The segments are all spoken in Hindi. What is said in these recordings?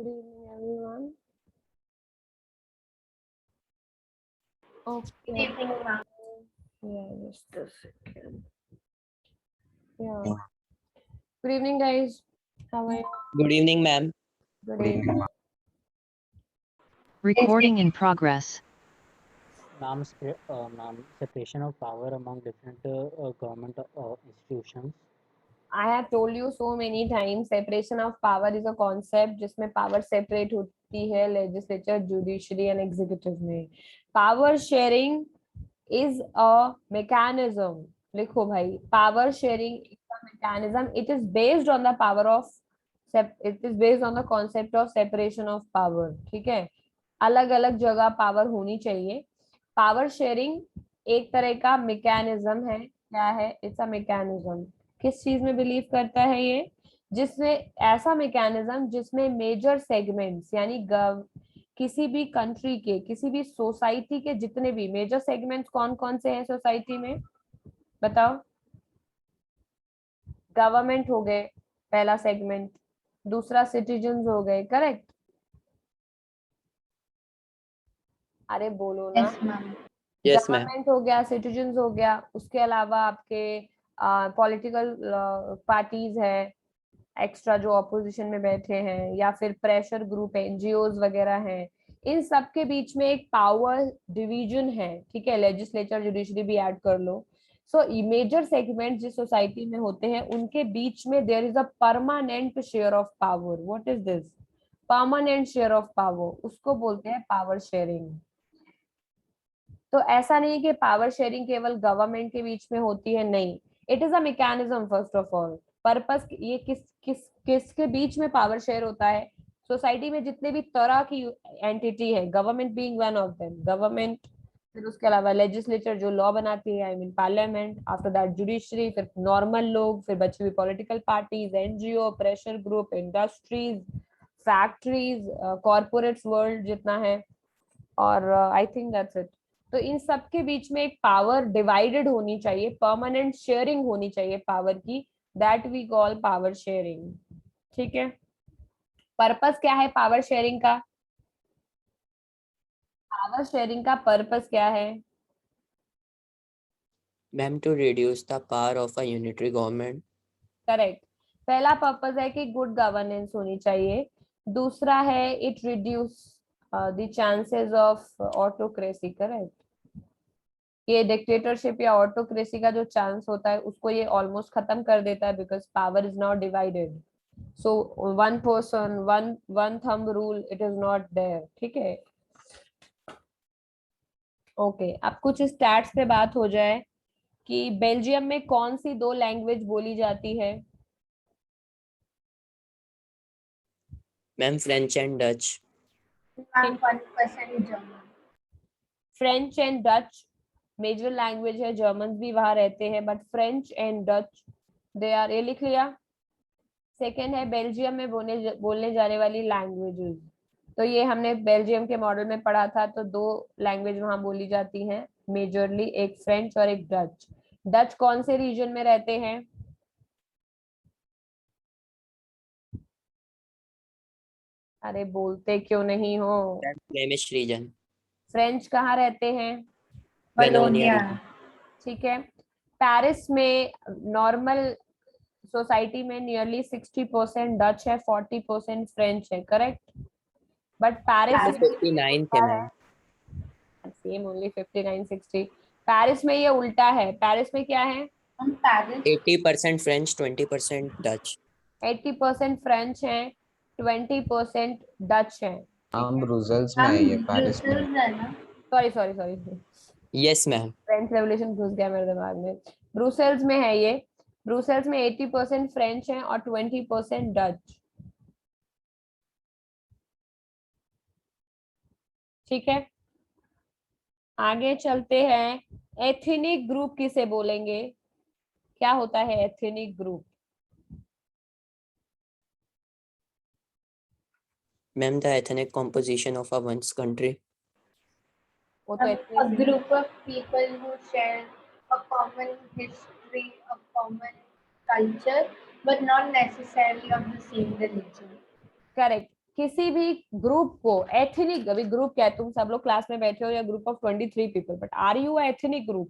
Good evening, everyone. Okay. Good evening, ma'am. Yeah, just a second. Yeah. Good evening, guys. How are you? Good evening, ma'am. Good evening. Recording in progress. Ma'am, separation of power among different government institutions. I have told you so many times, separation of power is a concept जिसमें power separate होती है legislature, judiciary and executive में. Power sharing is a mechanism. लिखो भाई, power sharing is a mechanism. It is based on the power of it is based on the concept of separation of power. ठीक है, अलग अलग जगह पावर होनी चाहिए. पावर शेयरिंग एक तरह का मैकेनिज्म है. क्या है? It's a mechanism. किस चीज में बिलीव करता है ये? जिसमें ऐसा मैकेनिज्म जिसमें मेजर सेगमेंट्स यानी किसी भी कंट्री के, किसी भी सोसाइटी के जितने भी मेजर सेगमेंट्स कौन कौन से हैं सोसाइटी में, बताओ. गवर्नमेंट हो गए पहला सेगमेंट, दूसरा सिटीजन्स हो गए. करेक्ट? अरे बोलो ना. Yes, ma'am. Yes, ma'am. Government हो गया, सिटीजन्स हो गया, उसके अलावा आपके पॉलिटिकल पार्टीज है एक्स्ट्रा जो ऑपोजिशन में बैठे हैं, या फिर प्रेशर ग्रुप है, एनजीओज वगैरह हैं. इन सब के बीच में एक पावर डिवीजन है. ठीक है, लेजिस्लेचर, जुडिशरी भी ऐड कर लो. सो मेजर सेगमेंट जिस सोसाइटी में होते हैं उनके बीच में there is a permanent share of power. What is this? Permanent share of power, उसको बोलते हैं पावर शेयरिंग. तो ऐसा नहीं कि पावर शेयरिंग केवल गवर्नमेंट के बीच में होती है, नहीं. It is a mechanism. First of all purpose ये किसके बीच में पावर शेयर होता है? सोसाइटी में जितने भी तरह की एंटिटी है, government being one of them. Government, फिर उसके अलावा लेजिस्लेचर जो लॉ बनाती है, I mean parliament, after that judiciary, फिर नॉर्मल लोग, फिर बची हुई political parties, NGO, pressure group, industries, factories, corporates world जितना है, और आई थिंक दैट्स इट. तो इन सब के बीच में एक पावर डिवाइडेड होनी चाहिए, परमानेंट शेयरिंग होनी चाहिए पावर की. That we call power sharing. ठीक है, पर्पस क्या है पावर शेयरिंग का? पावर शेयरिंग का पर्पस क्या है? Ma'am, to reduce the power of a unitary government. Correct. पहला पर्पस है कि गुड गवर्नेंस होनी चाहिए. दूसरा है it reduce the chances of autocracy. Correct. ये डिक्टेटरशिप या ऑटोक्रेसी का जो चांस होता है उसको ये ऑलमोस्ट खत्म कर देता है, because power is not divided. So one person one thumb rule, it is not there. ठीक है. ओके, अब कुछ स्टैट्स पे बात हो जाए कि बेल्जियम में कौन सी 2 लैंग्वेज बोली जाती है? Ma'am, French and Dutch. Ma'am, 1% German. French and Dutch major language है. जर्मन भी वहां रहते हैं, but French and Dutch they are. ये लिख लिया. सेकेंड है बेल्जियम में बोलने जाने वाली लैंग्वेजेस. तो ये हमने बेल्जियम के मॉडल में पढ़ा था. तो 2 लैंग्वेज वहां बोली जाती हैं मेजरली, एक फ्रेंच और एक डच. डच कौन से रीजन में रहते हैं? अरे बोलते क्यों नहीं हो? Flemish region. फ्रेंच कहाँ रहते हैं? Wallonia Wallonia. region. ठीक है. पेरिस में नॉर्मल सोसाइटी में नियरली 60% डच है, 40% फ्रेंच है. करेक्ट. बट पेरिस 59 थे मैम. Same only 59 60. पेरिस में ये उल्टा है. पेरिस में क्या है? From Paris. 80% French, 20% Dutch. 80% French है, 20% डच है. ब्रुसेल्स में है ये, Ma'am, पेरिस में. Brussels है ना? Sorry sorry sorry, Yes, ma'am. French revolution घुस गया मेरे दिमाग में. ब्रुसेल्स में है ये. ब्रुसेल्स में 80% फ्रेंच है और 20% डच. ठीक है, आगे चलते हैं. एथनिक ग्रुप किसे बोलेंगे? क्या होता है ethnic group? Ma'am, the ethnic composition of a one's country. वो तो A group of people who share a common history, a common culture, but not necessarily of the same religion. Correct. किसी भी ग्रुप को एथनिक, अभी ग्रुप क्या है, तुम सब लोग क्लास में बैठे हो या group of 23 people, but are you ethnic group?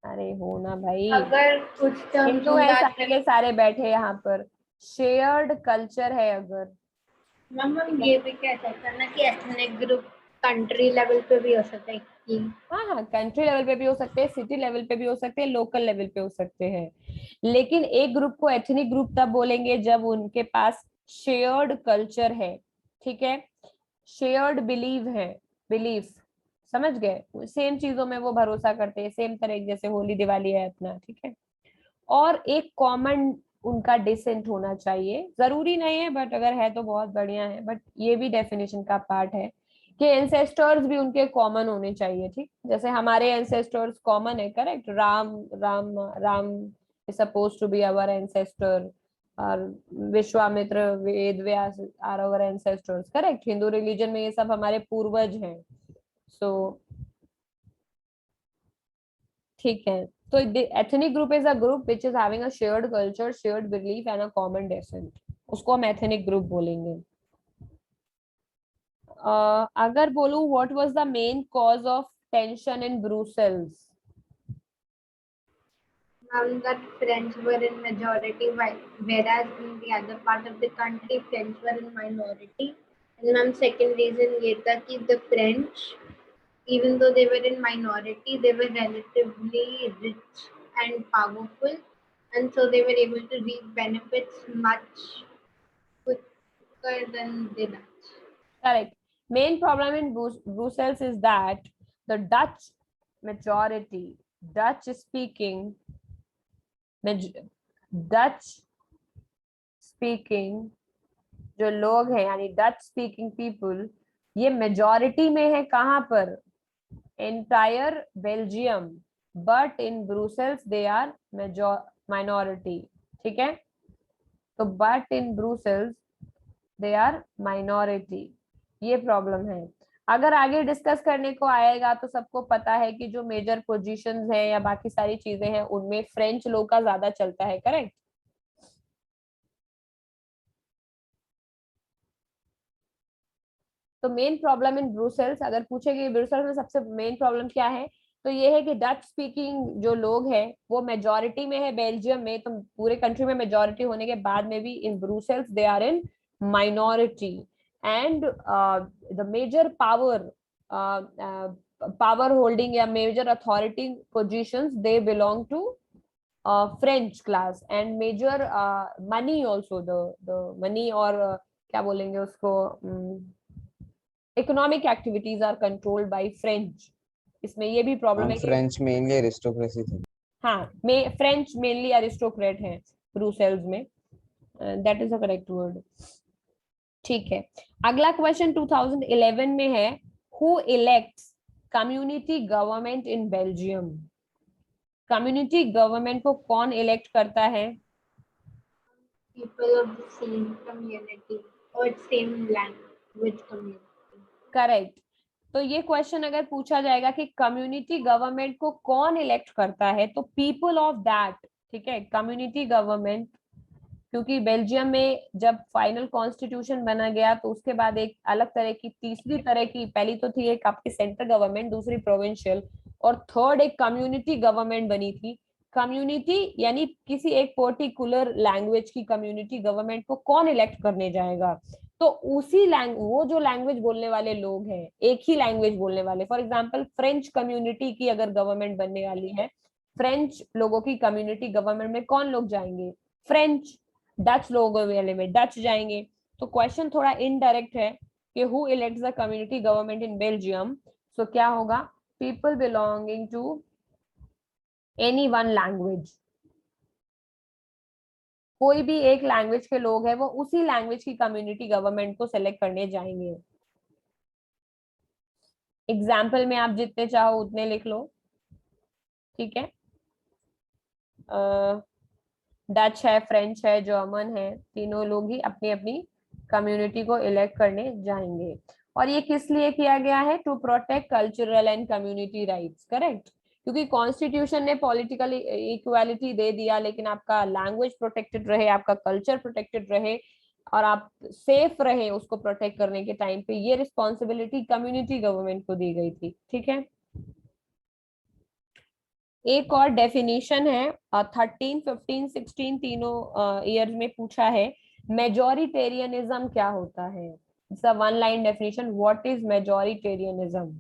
अरे हो ना भाई, अगर कुछ टर्म्स हिंदू है सारे के सारे बैठे यहाँ पर, शेयर्ड कल्चर है अगर। मैम हम ये भी कह सकते हैं ना कि एथनिक ग्रुप कंट्री लेवल पे भी हो सकता है कि हाँ हाँ, कंट्री लेवल पे भी हो सकते हैं, सिटी लेवल पे भी हो सकते हैं, लोकल लेवल पे हो सकते हैं, लेकिन एक ग्रुप को एथनिक ग्रुप तब बोलेंगे जब उनके पास शेयर्ड कल्चर है, ठीक है, शेयर्ड बिलीव है, बिलीफ, समझ गए, सेम चीजों में वो भरोसा करते हैं, सेम तरह, जैसे होली दिवाली है अपना, ठीक है, और एक कॉमन उनका डिसेंट होना चाहिए, जरूरी नहीं है बट अगर है तो बहुत बढ़िया है, बट ये भी डेफिनेशन का पार्ट है कि एंसेस्टर्स भी उनके कॉमन होने चाहिए, ठीक, जैसे हमारे एंसेस्टर्स कॉमन है, correct, Ram Ram Ram is suppose to be our ancestor, और Vishwamitra, Ved Vyas are our ancestors, correct, Hindu religion में ये सब हमारे पूर्वज हैं, सो ठीक है। तो ethnic group is a group which is having a shared culture, shared belief and a common descent, उसको हम ethnic group बोलेंगे। अगर बोलूं what was the main cause of tension in Brussels? that French were in majority, whereas in the other part of the country, French were in minority. And ma'am, second reason ये था कि the French, even though they were in minority, they were relatively rich and powerful, and so they were able to reap benefits much quicker than the Dutch. Correct. Main problem in Brussels is that the Dutch majority, Dutch speaking जो लोग हैं, यानी डच स्पीकिंग पीपल, ये मेजॉरिटी में है कहाँ पर? Entire Belgium, but in Brussels they are minority, ठीक है, तो but in Brussels they are minority, ये प्रॉब्लम है। अगर आगे डिस्कस करने को आएगा तो सबको पता है कि जो मेजर पोजीशंस हैं या बाकी सारी चीजें हैं उनमें फ्रेंच लोग का ज्यादा चलता है, करेक्ट। तो मेन प्रॉब्लम इन ब्रुसेल्स, अगर पूछेगी ब्रुसेल्स में सबसे मेन प्रॉब्लम क्या है, तो ये है कि डच स्पीकिंग जो लोग हैं वो मेजॉरिटी में है बेल्जियम में, तो पूरे कंट्री में मेजॉरिटी होने के बाद में भी in Brussels they are in minority, and the major power holding या major authority positions they belong to French class, and major money also, the money, और क्या बोलेंगे उसको, economic activities are controlled by French. इसमें ये भी प्रॉब्लम है कि फ्रेंच मेनली एरिस्टोक्रेसी थे। हाँ, फ्रेंच मेनली एरिस्टोक्रेट हैं ब्रुसेल्स में, that is the correct word, ठीक है। अगला क्वेश्चन 2011 में है, who elects community government in Belgium? Community government को कौन इलेक्ट करता है? People of the same community or same language community. Correct. तो ये क्वेश्चन अगर पूछा जाएगा कि कम्युनिटी गवर्नमेंट को कौन इलेक्ट करता है, तो पीपल ऑफ दैट, ठीक है, कम्युनिटी गवर्नमेंट, क्योंकि बेल्जियम में जब फाइनल कॉन्स्टिट्यूशन बना गया तो उसके बाद एक अलग तरह की, तीसरी तरह की, पहली तो थी एक आपकी सेंट्रल गवर्नमेंट, दूसरी प्रोविंशियल, और थर्ड एक कम्युनिटी गवर्नमेंट बनी थी। कम्युनिटी यानी किसी एक पर्टिकुलर लैंग्वेज की कम्युनिटी गवर्नमेंट को कौन इलेक्ट करने जाएगा, तो उसी वो जो लैंग्वेज बोलने वाले लोग हैं, एक ही लैंग्वेज बोलने वाले, फॉर एग्जांपल फ्रेंच कम्युनिटी की अगर गवर्नमेंट बनने वाली है, फ्रेंच लोगों की कम्युनिटी गवर्नमेंट में कौन लोग जाएंगे? फ्रेंच। डच लोगों वाले में डच जाएंगे। तो क्वेश्चन थोड़ा इनडायरेक्ट है कि who elects the community government in Belgium, so क्या होगा? People belonging to any one language, कोई भी एक लैंग्वेज के लोग हैं वो उसी लैंग्वेज की कम्युनिटी गवर्नमेंट को सेलेक्ट करने जाएंगे। एग्जाम्पल में आप जितने चाहो उतने लिख लो, ठीक है, डच है, फ्रेंच है, जर्मन है, तीनों लोग ही अपनी अपनी कम्युनिटी को इलेक्ट करने जाएंगे। और ये किस लिए किया गया है? To protect cultural and community rights, correct, क्योंकि कॉन्स्टिट्यूशन ने पॉलिटिकल इक्वालिटी दे दिया, लेकिन आपका लैंग्वेज प्रोटेक्टेड रहे, आपका कल्चर प्रोटेक्टेड रहे और आप सेफ रहे उसको प्रोटेक्ट करने के टाइम पे, ये रिस्पॉन्सिबिलिटी कम्युनिटी गवर्नमेंट को दी गई थी। ठीक है, एक और डेफिनेशन है 13, 15, 16 तीनों ईयर में पूछा है, मेजोरिटेरियनिज्म क्या होता है? It's a one line definition, what is majoritarianism?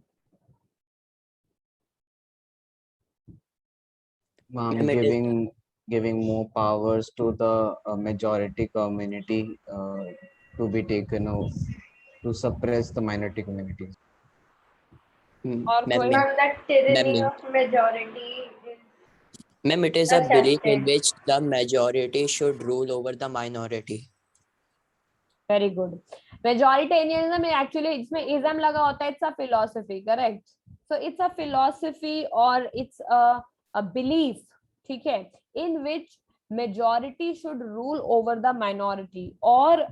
Ma'am, it is Giving more powers to the majority community to be taken out to suppress the minority communities. और कोई? Ma'am, that tyranny Ma'am, of majority is ma'am, it is a That's belief in accepted. which the majority should rule over the minority. Very good. Majoritarianism actually इसमें इज्म लगा होता है, it's a philosophy, correct? So it's a philosophy और इट्स अ बिलीफ, ठीक है, in which majority should rule over the minority, or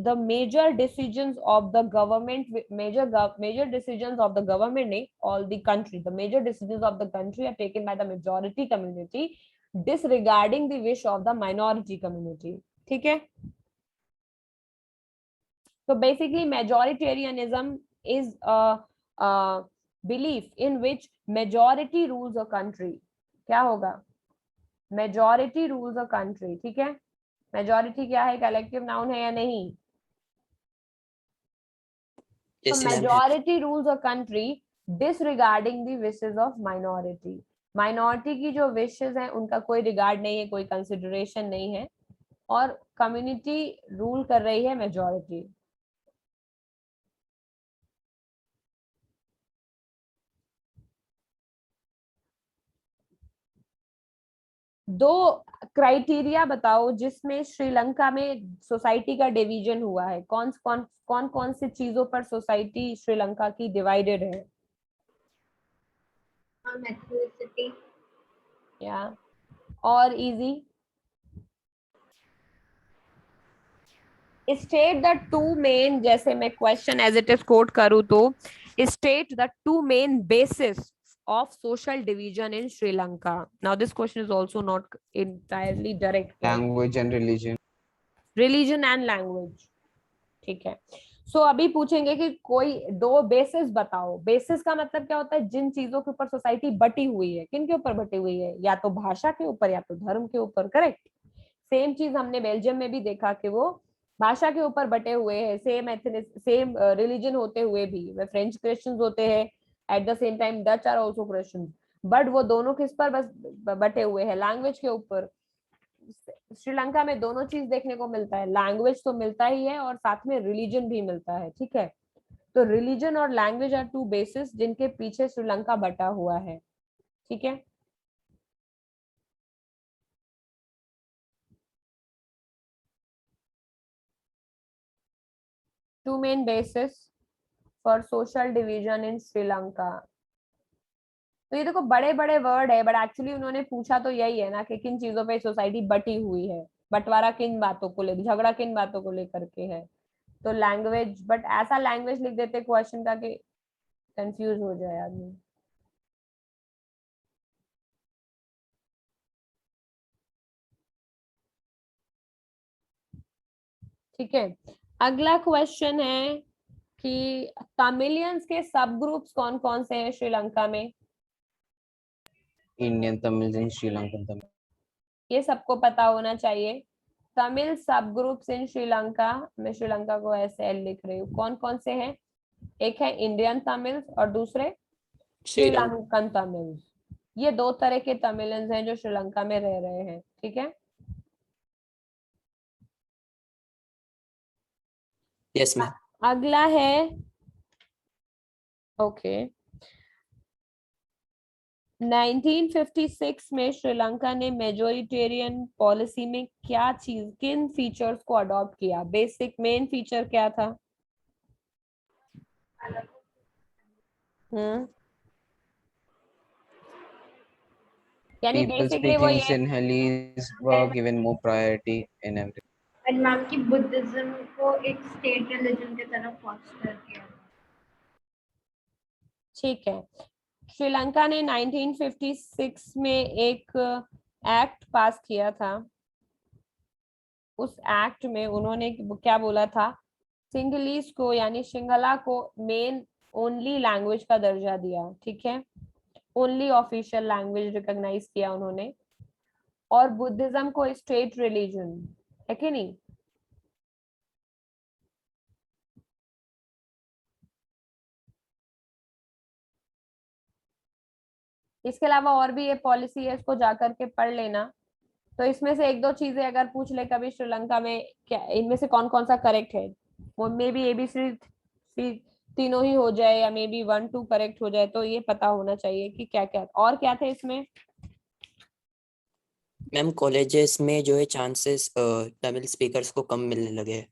the major decisions of the government, major decisions of the government, all the country, the major decisions of the country are taken by the majority community disregarding the wish of the minority community। ठीक है, so basically majoritarianism is a belief in which majority rules a country। क्या होगा? majority rules a country। ठीक है, majority क्या है? collective noun है या नहीं? Yes, so ma'am. majority rules a country disregarding the wishes of minority। minority की जो wishes हैं उनका कोई regard नहीं है, कोई consideration नहीं है, और community rule कर रही है majority। दो क्राइटेरिया बताओ जिसमें श्रीलंका में सोसाइटी का डिवीजन हुआ है। कौन कौन सी चीजों पर सोसाइटी श्रीलंका की डिवाइडेड है? ethnicity, या और easy, state the two main, जैसे मैं question as it is quote करूं तो, state the two main basis of social division in Sri Lanka। Now this question is also not entirely direct। Language and religion. Religion and language, ठीक है। सो अभी पूछेंगे कि कोई दो बेसिस बताओ। बेसिस का मतलब क्या होता है? जिन चीजों के ऊपर सोसाइटी बटी हुई है। किन के ऊपर बटी हुई है? या तो भाषा के ऊपर या तो धर्म के ऊपर, करेक्ट? सेम चीज हमने बेल्जियम में भी देखा कि वो भाषा के ऊपर बटे हुए हैं, सेम रिलीजन होते हुए भी। वे फ्रेंच क्रिश्चियंस होते हैं, at the same time Dutch are also Christians, but वो दोनों किस पर बस बटे हुए हैं? लैंग्वेज के ऊपर। श्रीलंका में दोनों चीज देखने को मिलता है, लैंग्वेज तो मिलता ही है और साथ में रिलीजन भी मिलता है। ठीक है, तो रिलीजन और लैंग्वेज आर टू बेसिस जिनके पीछे श्रीलंका बटा हुआ है। ठीक है, two main basis for social division in Sri Lanka. तो ये देखो बड़े बड़े वर्ड है, बट एक्चुअली उन्होंने पूछा तो यही है ना कि किन चीजों पे सोसाइटी बटी हुई है, बंटवारा किन बातों को लेकर, झगड़ा किन बातों को लेकर के है। तो लैंग्वेज, बट ऐसा लैंग्वेज लिख देते क्वेश्चन का कि कंफ्यूज हो जाए आदमी। ठीक है, अगला क्वेश्चन है कि तमिलियंस के सब ग्रुप्स कौन कौन से हैं श्रीलंका में? Indian Tamils and Sri Lankan Tamils. ये सबको पता होना चाहिए। तमिल सब ग्रुप्स इन श्रीलंका, मैं श्रीलंका को ऐसे लिख रही हूँ। कौन कौन से हैं? एक है इंडियन तमिल्स और दूसरे श्रीलंकन तमिल्स। ये दो तरह के तमिलियंस हैं जो श्रीलंका में रह रहे हैं। ठीक है, Yes, ma'am. अगला है ओके 1956 में श्रीलंका ने मेजोरिटेरियन पॉलिसी में क्या चीज, किन फीचर्स को अडॉप्ट किया? बेसिक मेन फीचर क्या था? यानी People बेसिकली वो speaking ये Sinhalese were given more priority in everything. and ma'am की बुद्धिज्म को एक स्टेट रिलीजन की तरह फॉस्टर किया। ठीक है, श्रीलंका ने 1956 में एक एक्ट पास किया था। उस एक्ट में उन्होंने क्या बोला था, सिंगलीज को यानी सिंगला को मेन ओनली लैंग्वेज का दर्जा दिया, ठीक है, ओनली ऑफिशियल लैंग्वेज रिकॉग्नाइज किया उन्होंने, और बुद्धिज्म को स्टेट रिलीजन, है कि नहीं। इसके अलावा और भी ये पॉलिसी है, इसको जाकर के पढ़ लेना। तो इसमें से एक दो चीजें अगर पूछ ले कभी श्रीलंका में क्या, इनमें से कौन कौन सा करेक्ट है, वो मे बी एबीसी तीनों ही हो जाए या मे बी 1 2 करेक्ट हो जाए, तो ये पता होना चाहिए कि क्या क्या और क्या थे इसमें। मैम कॉलेजेस में जो है चांसेस तमिल स्पीकर्स को कम मिलने लगे,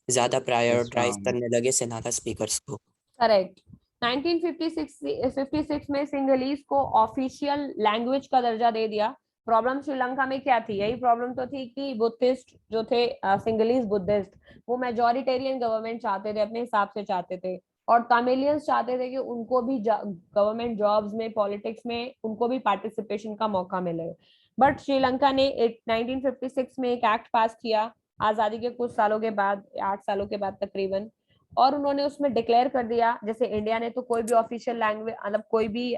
ज्यादा प्रायोरिटाइज ma'am. करने लगे सेनाटा स्पीकर्स को। करेक्ट। 1956 में सिंगलीज को ऑफिशियल लैंग्वेज का दर्जा दे दिया। प्रॉब्लम श्रीलंका में क्या थी, यही प्रॉब्लम तो थी कि बुद्धिस्ट जो थे, सिंगलीज बुद्धिस्ट, वो मेजोरिटेरियन गवर्नमेंट चाहते थे, अपने हिसाब से चाहते थे, और तमिलियंस चाहते थे कि उनको भी गवर्नमेंट जॉब्स में, पॉलिटिक्स में उनको भी पार्टिसिपेशन का मौका मिले। बट श्रीलंका ने 1956 में एक एक्ट पास किया, आजादी के कुछ सालों के बाद, 8 सालों के बाद तकरीबन, और उन्होंने उसमें डिक्लेयर कर दिया, जैसे इंडिया ने तो कोई भी ऑफिशियल लैंग्वेज, मतलब कोई भी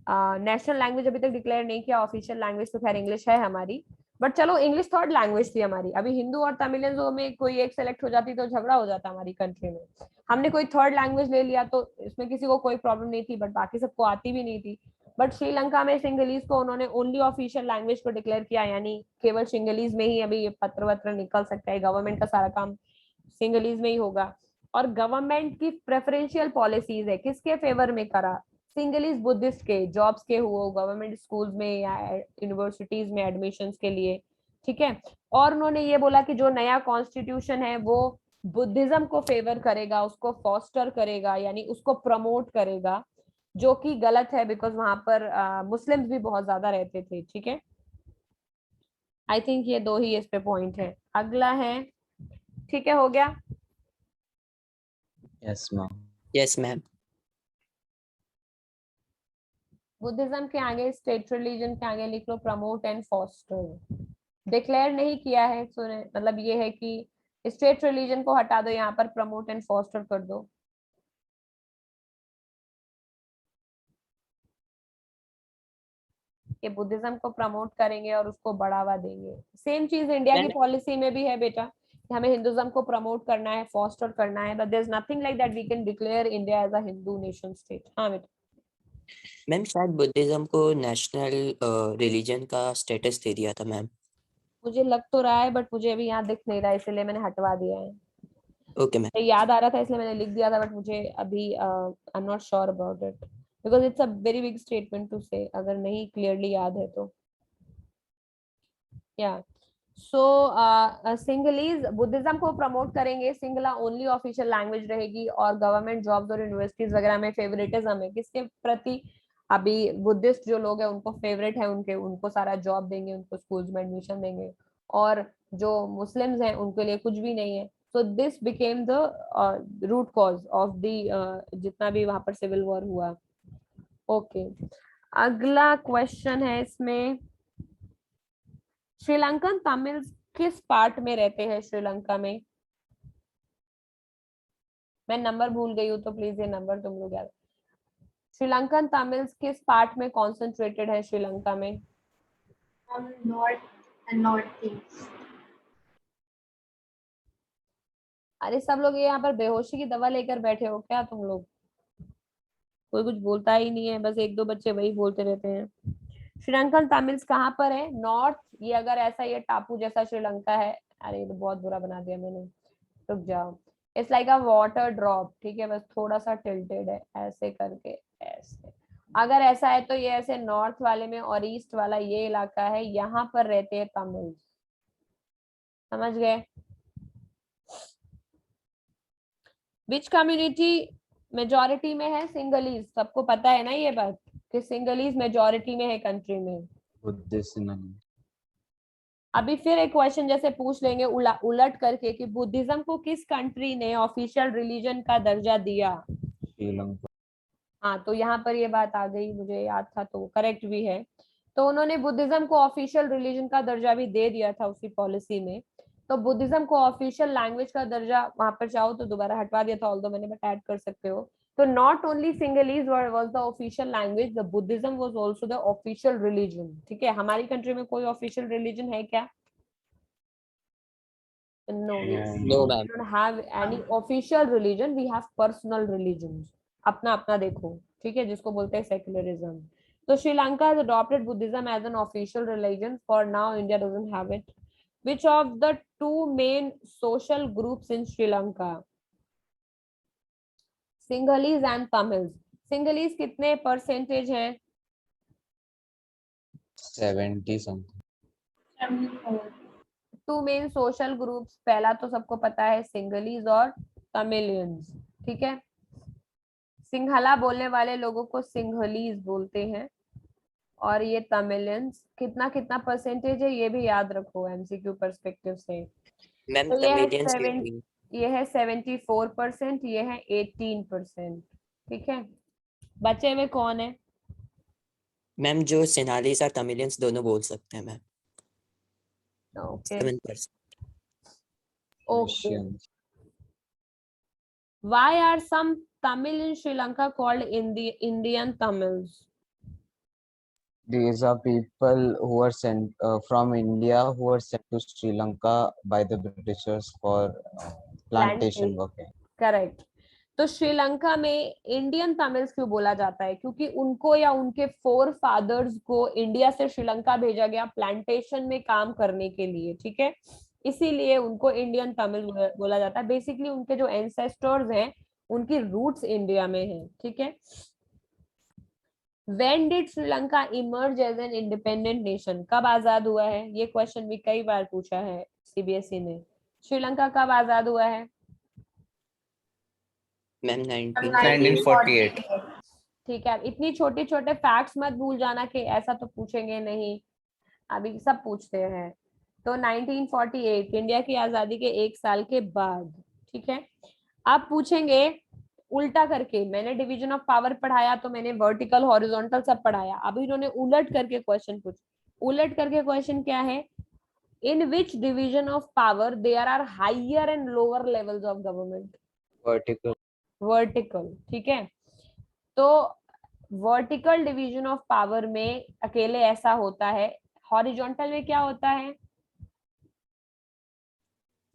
नेशनल लैंग्वेज अभी तक डिक्लेयर नहीं किया। ऑफिशियल लैंग्वेज तो खैर इंग्लिश है हमारी, बट चलो इंग्लिश थर्ड लैंग्वेज थी हमारी। अभी हिंदू और तमिलियंस में कोई एक सेलेक्ट हो जाती तो झगड़ा हो जाता हमारी कंट्री में। हमने कोई थर्ड लैंग्वेज ले लिया तो इसमें किसी को कोई प्रॉब्लम नहीं थी, बट बाकी सबको आती भी नहीं थी। बट श्रीलंका में सिंगलीज को उन्होंने ओनली ऑफिशियल लैंग्वेज को डिक्लेयर किया, यानी केवल सिंगलीज में ही अभी ये पत्र वत्र निकल सकता है, गवर्नमेंट का सारा काम सिंगलीज में ही होगा। और गवर्नमेंट की प्रेफरेंशियल पॉलिसीज है, किसके फेवर में करा, सिंगलीज बुद्धिस्ट के जॉब्स के हुए गवर्नमेंट स्कूल्स में या यूनिवर्सिटीज में एडमिशंस के लिए, ठीक है। और उन्होंने ये बोला कि जो नया कॉन्स्टिट्यूशन है वो बुद्धिज्म को फेवर करेगा, उसको फॉस्टर करेगा, यानी उसको प्रमोट करेगा, जो कि गलत है, बिकॉज वहां पर मुस्लिम्स भी बहुत ज्यादा रहते थे, ठीक है। आई थिंक ये दो ही इस पे पॉइंट है। अगला है, ठीक है, हो गया। Yes, ma'am. Yes ma'am. Buddhism के आगे, स्टेट रिलीजन के आगे लिख लो प्रमोट एंड फॉस्टर। डिक्लेयर नहीं किया है, सुने, मतलब ये है कि स्टेट रिलीजन को हटा दो, यहाँ पर प्रमोट एंड फॉस्टर कर दो। कि बुद्धिज्म को प्रमोट करेंगे और उसको बढ़ावा देंगे। सेम चीज इंडिया की पॉलिसी में भी है बेटा, कि हमें हिंदुज्म को प्रमोट करना है, फॉस्टर करना है, but there is nothing like that we can declare India as a Hindu nation state. हाँ बेटा। मैम शायद बुद्धिज्म को नेशनल रिलीजन का स्टेटस दे दिया था मैम। मुझे लग तो रहा है, बट मुझे अभी यहाँ दिख नहीं रहा, इसलिए मैंने हटवा दिया है। Okay ma'am. याद आ रहा था इसलिए मैंने लिख दिया था, बट मुझे अभी I am not sure about it, because it's a very big statement to say, अगर नहीं क्लियरली याद है तो। या सो सिंगलीज बुद्धिज्म को प्रमोट करेंगे, सिंगला ओनली ऑफिशियल लैंग्वेज रहेगी, और गवर्नमेंट जॉब्स और यूनिवर्सिटीज वगैरह में फेवरेटिज्म है किसके प्रति, अभी बुद्धिस्ट जो लोग हैं उनको फेवरेट है, उनको सारा जॉब देंगे, उनको स्कूल्स में एडमिशन देंगे, और जो मुस्लिम्स हैं उनके लिए कुछ भी नहीं है। So this became the root cause of the जितना भी वहां पर सिविल वॉर हुआ। ओके, अगला क्वेश्चन है इसमें, श्रीलंकन तमिल्स किस पार्ट में रहते हैं श्रीलंका में। मैं नंबर भूल गई हूँ तो प्लीज ये नंबर तुम लोग याद। श्रीलंकन तमिल्स किस पार्ट में कॉन्सेंट्रेटेड है श्रीलंका में। North and northeast. अरे सब लोग ये यहाँ पर बेहोशी की दवा लेकर बैठे हो क्या तुम लोग, कोई कुछ बोलता ही नहीं है, बस एक दो बच्चे वही बोलते रहते हैं। श्रीलंकन तमिल्स कहाँ पर है, नॉर्थ, ये अगर ऐसा ये टापू जैसा श्रीलंका है, अरे ये तो बहुत बुरा बना दिया मैंने, रुक जाओ, it's like a water drop, ठीक है, बस थोड़ा सा टिल्टेड है ऐसे करके, ऐसे अगर ऐसा है तो ये ऐसे नॉर्थ वाले में, और ईस्ट वाला ये इलाका है, यहाँ पर रहते हैं तमिल, समझ गए। विच कम्युनिटी मेजोरिटी में है, सिंगलीज, सबको पता है ना ये बात कि सिंगलीज मेजोरिटी में है कंट्री में। Buddhist in अभी फिर एक क्वेश्चन जैसे पूछ लेंगे उलट करके कि बुद्धिज्म को किस कंट्री ने ऑफिशियल रिलीजन का दर्जा दिया। Sri Lanka. हाँ, तो यहाँ पर ये बात आ गई, मुझे याद था, तो करेक्ट भी है। तो उन्होंने बुद्धिज्म को ऑफिशियल रिलीजन का दर्जा भी दे दिया था उसी पॉलिसी में। तो बुद्धिज्म को ऑफिशियल लैंग्वेज का दर्जा वहां पर चाहो तो दोबारा हटवा दिया था, ऑल्दो मैंने बट ऐड कर सकते हो। तो not only Sinhalese was the official language, the Buddhism was also the official religion. ठीक है, हमारी कंट्री में कोई ऑफिशियल रिलीजन है क्या? No, no we ma'am. don't have any official religion, we have personal religions. अपना अपना देखो, ठीक है, जिसको बोलते हैं सेक्युलरिज्म। तो Sri Lanka has adopted Buddhism as an official religion. For now, India doesn't have it. Which of the two main social groups in Sri Lanka? Sinhalese and Tamils. Sinhalese कितने परसेंटेज हैं? 70 something. 74. Two main social groups, पहला तो सबको पता है सिंगलीज और तमिलियंस। ठीक है, सिंहला बोलने वाले लोगों को सिंहलीज बोलते हैं, और ये तमिलियंस। कितना कितना परसेंटेज है ये भी याद रखो एमसीक्यू पर्सपेक्टिव से। मैम तो ये है तमिलियंस 74%, ये है 18%। ठीक है, बचे में कौन है? मैम जो सिन्हालीस और तमिलियंस दोनों बोल सकते हैं ma'am. Okay 7%। Okay. Christians. Why are some Tamil in Sri Lanka called Indian Tamils? These are people who are sent from India who were sent to Sri Lanka by the Britishers for plantation work. Correct. तो श्रीलंका में इंडियन तमिल्स क्यों बोला जाता है? क्योंकि उनको या उनके फोर फादर्स को इंडिया से श्रीलंका भेजा गया प्लांटेशन में काम करने के लिए। ठीक है, इसीलिए उनको इंडियन तमिल बोला जाता है। बेसिकली उनके जो एंसेस्टर्स हैं उनकी रूट्स इंडिया में है। ठीक है, When did Sri Lanka emerge as an independent nation? कब आजाद हुआ है? ये क्वेश्चन भी कई बार पूछा है सीबीएसई ने। श्रीलंका कब आजाद हुआ है? मैम 1948. ठीक है, इतनी छोटे छोटे फैक्ट्स मत भूल जाना कि ऐसा तो पूछेंगे नहीं, अभी सब पूछते हैं। तो 1948 इंडिया की आजादी के 1 साल के बाद। ठीक है, आप पूछेंगे उल्टा करके। मैंने डिवीजन ऑफ पावर पढ़ाया तो मैंने वर्टिकल हॉरिजॉन्टल सब पढ़ाया, अभी इन्होंने उलट करके क्वेश्चन पूछ। उलट करके क्वेश्चन क्या है? In which division of power there are higher and lower levels of government? Vertical. Vertical. ठीक है, तो वर्टिकल डिवीजन ऑफ पावर में अकेले ऐसा होता है, हॉरिजॉन्टल में क्या होता है?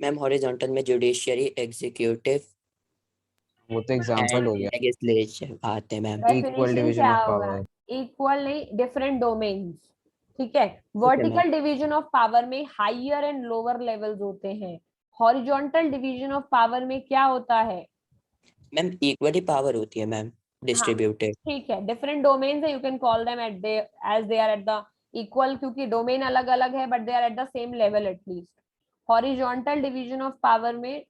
मैम हॉरिजॉन्टल में जुडिशियरी, एग्जीक्यूटिव वो तो एग्जांपल हो गया. लेजिस्लेचर आते हैं मैम। Equal डेफिनेशन division क्या of होगा? power. इक्वल नहीं, डिफरेंट डोमेन्स। ठीक है, ma'am. Vertical division of power में हायर एंड लोअर लेवल्स होते हैं। हॉरिजॉन्टल डिवीजन ऑफ पावर में क्या होता है? मैम इक्वली पावर होती है मैम, डिस्ट्रीब्यूटेड। ठीक है, डिफरेंट डोमेन्स है, you can call them at they as they are at the equal, क्योंकि डोमेन अलग अलग है but they are at the same level at least. Horizontal division of power में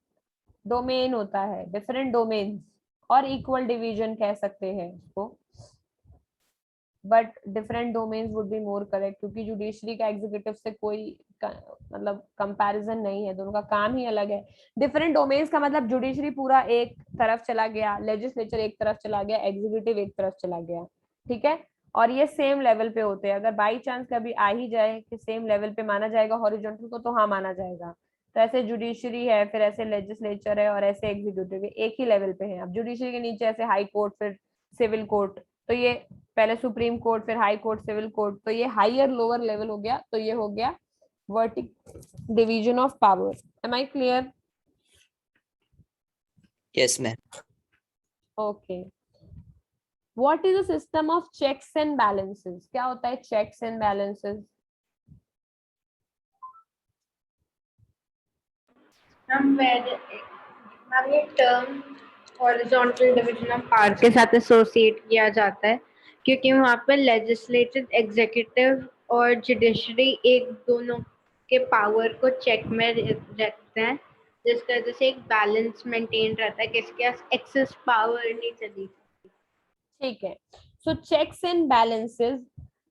डोमेन होता है, डिफरेंट डोमेन्स, और इक्वल डिवीजन कह सकते हैं इसको, but different domains would be more correct, क्योंकि जुडिशरी का एग्जीक्यूटिव से कोई मतलब कंपैरिजन नहीं है, दोनों का काम ही अलग है। डिफरेंट डोमेन्स का मतलब जुडिशरी पूरा एक तरफ चला गया, लेजिस्लेचर एक तरफ चला गया, एग्जीक्यूटिव एक तरफ चला गया। ठीक है, और ये सेम लेवल पे होते हैं। अगर बाई चांस कभी आ ही जाए कि सेम लेवल पे माना जाएगा हॉरिजॉन्टल को, तो हाँ माना जाएगा। तो ऐसे जुडिशरी है, फिर ऐसे लेजिस्लेचर है, और ऐसे एग्जीक्यूटिव, एक ही लेवल पे है। अब जुडिशरी के नीचे ऐसे हाई कोर्ट, फिर सिविल कोर्ट, तो ये पहले सुप्रीम कोर्ट, फिर हाई कोर्ट, सिविल कोर्ट, तो ये हायर लोअर लेवल हो गया। तो ये हो गया vertical division of power. Am I clear? Yes ma'am. Okay, what is the system of checks and balances? क्या होता है चेक्स एंड बैलेंसेस? हम ये term horizontal division of power के साथ एसोसिएट किया जाता है, क्योंकि वहाँ पे लेजिस्लेटिव, एग्जीक्यूटिव और जुडिशरी एक दोनों के पावर को चेक में रखते हैं, जिसकी वजह से एक बैलेंस मेंटेन रहता है, किसके पास एक्सेस पावर नहीं चली। ठीक है, सो चेक्स एंड बैलेंसेस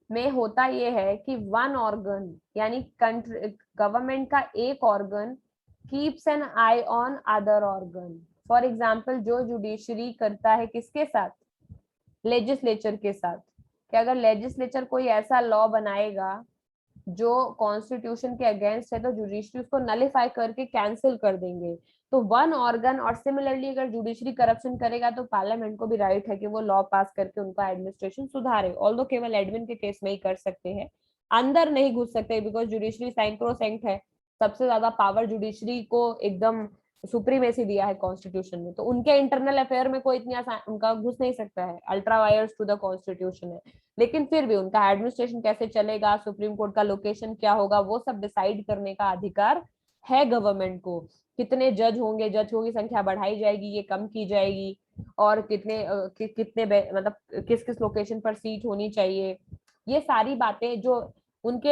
में होता ये है कि वन ऑर्गन यानी कंट्री गवर्नमेंट का एक organ keeps an eye on other organ. For example जो जुडिशरी करता है किसके साथ? लेजिस्लेचर के साथ, कि अगर लेजिस्लेचर कोई ऐसा लॉ बनाएगा जो कॉन्स्टिट्यूशन के अगेंस्ट है तो जुडिशरी उसको नलिफाई करके कैंसिल कर देंगे। तो वन ऑर्गन, और सिमिलरली अगर जुडिशरी करप्शन करेगा तो पार्लियामेंट को भी राइट है कि वो लॉ पास करके उनका एडमिनिस्ट्रेशन सुधारे, ऑल्दो केवल एडमिन के केस में ही कर सकते हैं, अंदर नहीं घुस सकते, बिकॉज जुडिशरी सैंक्रोसैंक्ट है, सबसे ज्यादा पावर जुडिशरी को एकदम सुप्रीमेसी दिया है कॉन्स्टिट्यूशन में, तो उनके इंटरनल अफेयर में कोई इतनी आसान उनका घुस नहीं सकता है, ultra vires to the constitution है। लेकिन फिर भी उनका एडमिनिस्ट्रेशन कैसे चलेगा, सुप्रीम कोर्ट का लोकेशन क्या होगा, वो सब डिसाइड करने का अधिकार है गवर्नमेंट को। कितने जज होंगे, जजों की संख्या बढ़ाई जाएगी, ये कम की जाएगी, और कितने मतलब किस किस लोकेशन पर सीट होनी चाहिए, ये सारी बातें जो उनके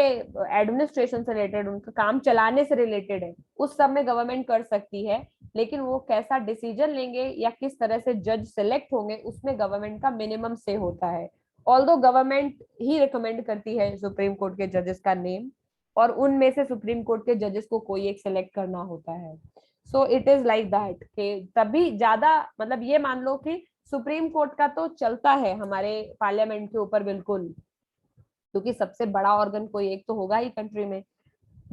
एडमिनिस्ट्रेशन से रिलेटेड, उनका काम चलाने से रिलेटेड है, उस सब में गवर्नमेंट कर सकती है। लेकिन वो कैसा डिसीजन लेंगे या किस तरह से जज सिलेक्ट होंगे, उसमें गवर्नमेंट का मिनिमम से होता है। ऑल्दो गवर्नमेंट ही रिकमेंड करती है सुप्रीम कोर्ट के जजेस का नेम, और उनमें से सुप्रीम कोर्ट के जजेस को कोई एक सिलेक्ट करना होता है। So it is like that कि तभी ज्यादा, मतलब ये मान लो कि सुप्रीम कोर्ट का तो चलता है हमारे पार्लियामेंट के ऊपर बिल्कुल, क्योंकि सबसे बड़ा ऑर्गन कोई एक तो होगा ही कंट्री में,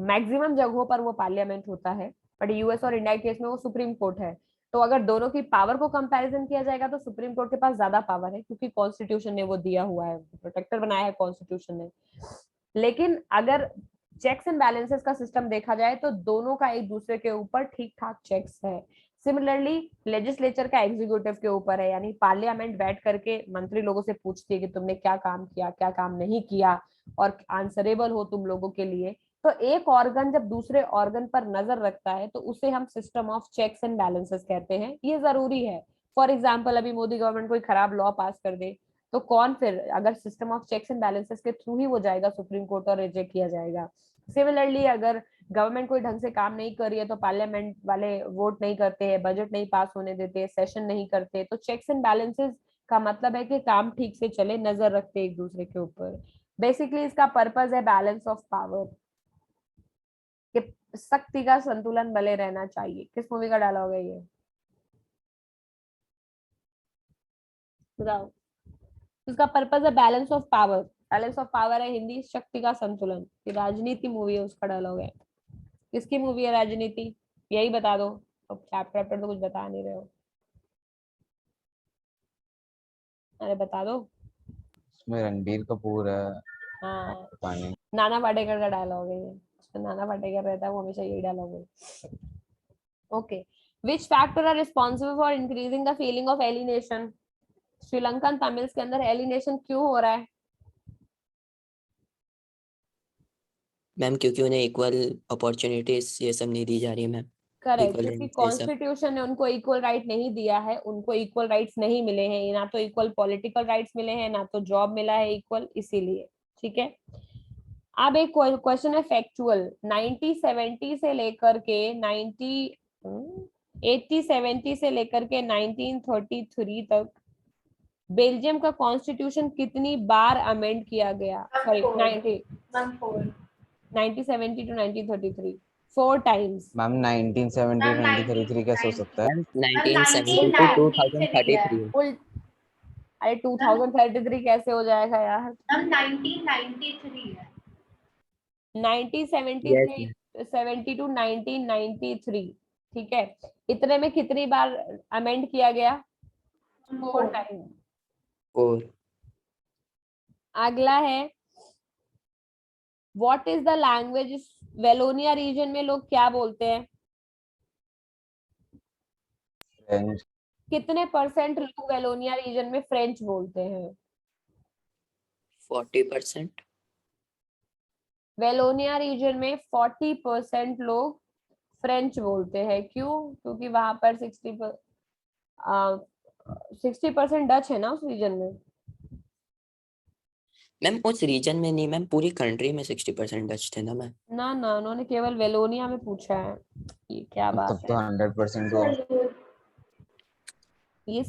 मैक्सिमम जगहों पर वो पार्लियामेंट होता है, बट यूएस और इंडिया केस में वो सुप्रीम कोर्ट है। तो अगर दोनों की पावर को कंपैरिजन किया जाएगा तो सुप्रीम कोर्ट के पास ज्यादा पावर है, क्योंकि कॉन्स्टिट्यूशन ने वो दिया हुआ है, प्रोटेक्टर बनाया है कॉन्स्टिट्यूशन ने। लेकिन अगर चेक्स एंड बैलेंसेस का सिस्टम देखा जाए तो दोनों का एक दूसरे के ऊपर ठीक ठाक चेक्स है। सिमिलरली लेजिस्लेचर का एग्जीक्यूटिव के ऊपर है, यानी पार्लियामेंट बैठ करके मंत्री लोगों से पूछती है कि तुमने क्या काम किया, क्या काम नहीं किया, और आंसरेबल हो तुम लोगों के लिए। तो एक ऑर्गन जब दूसरे ऑर्गन पर नजर रखता है तो उसे हम system of checks and balances कहते हैं, ये जरूरी है। फॉर एग्जाम्पल अभी मोदी गवर्नमेंट कोई खराब लॉ पास कर दे तो कौन फिर, अगर system of checks and balances के थ्रू ही वो जाएगा सुप्रीम कोर्ट और रिजेक्ट किया जाएगा। सिमिलरली अगर गवर्नमेंट कोई ढंग से काम नहीं कर रही है तो पार्लियामेंट वाले वोट नहीं करते हैं, बजट नहीं पास होने देते, सेशन नहीं करते, तो चेक्स एंड बैलेंसेस का मतलब है कि काम ठीक से चले, नजर रखते एक दूसरे के ऊपर। बेसिकली इसका पर्पस है बैलेंस ऑफ पावर, कि शक्ति का संतुलन बने रहना चाहिए। किस मूवी का डायलॉग है ये, बताओ। उसका पर्पस है balance of power, balance of power है हिंदी शक्ति का संतुलन। ये राजनीति मूवी है, उसका डायलॉग है। किसकी मूवी है राजनीति, यही बता दो, अब चैप्टर पर तो कुछ बता नहीं रहे हो, अरे बता दो। इसमें रणबीर कपूर है, हाँ, पता नहीं। नाना पाटेकर का डायलॉग है ये, उसमें नाना पाटेकर रहता है, वो हमेशा यही डायलॉग है। Okay, which factor are responsible for increasing the feeling of alienation. Sri Lankan Tamils के अंदर एलिनेशन क्यों हो रहा है? मैम क्योंकि उन्हें इक्वल अपॉर्चुनिटीज ये सब नहीं दी जा रही है मैम। करेक्ट, Equal क्योंकि rights ये सब। कॉन्स्टिट्यूशन ने उनको इक्वल राइट नहीं दिया है, उनको इक्वल राइट्स नहीं मिले हैं, ना तो इक्वल पॉलिटिकल राइट्स मिले हैं, ना तो जॉब मिला है इक्वल, इसीलिए। ठीक है, अब एक क्वेश्चन है फैक्चुअल। 1970 से लेकर के 80-70 से लेकर के 1933 तक बेल्जियम का कॉन्स्टिट्यूशन कितनी बार अमेंड किया गया? Sorry, 1970 to 1933 4 times. Ma'am 1970 to 1933 कैसे हो सकता है? मैम 1970 to 2033 है। अरे 2033 कैसे हो जाएगा यार? 1993 है। 1973 70 to 1993, ठीक है। इतने में कितनी बार अमेंड किया गया? 4 टाइम। और अगला है, what is the language, Wallonia region में लोग क्या बोलते हैं? फ्रेंच। कितने परसेंट लोग वेलोनिया रीजन में फ्रेंच बोलते हैं? 40%। वेलोनिया रीजन में 40% लोग फ्रेंच बोलते हैं। क्यों? क्योंकि वहां पर 60% डच है ना उस रीजन में। मैम उस रीजन में नहीं मैम, पूरी कंट्री में 60% डच थे ना मैम। ना, उन्होंने केवल वेलोनिया में पूछा है, ये क्या तब बात तो है? 100% हुआ। ये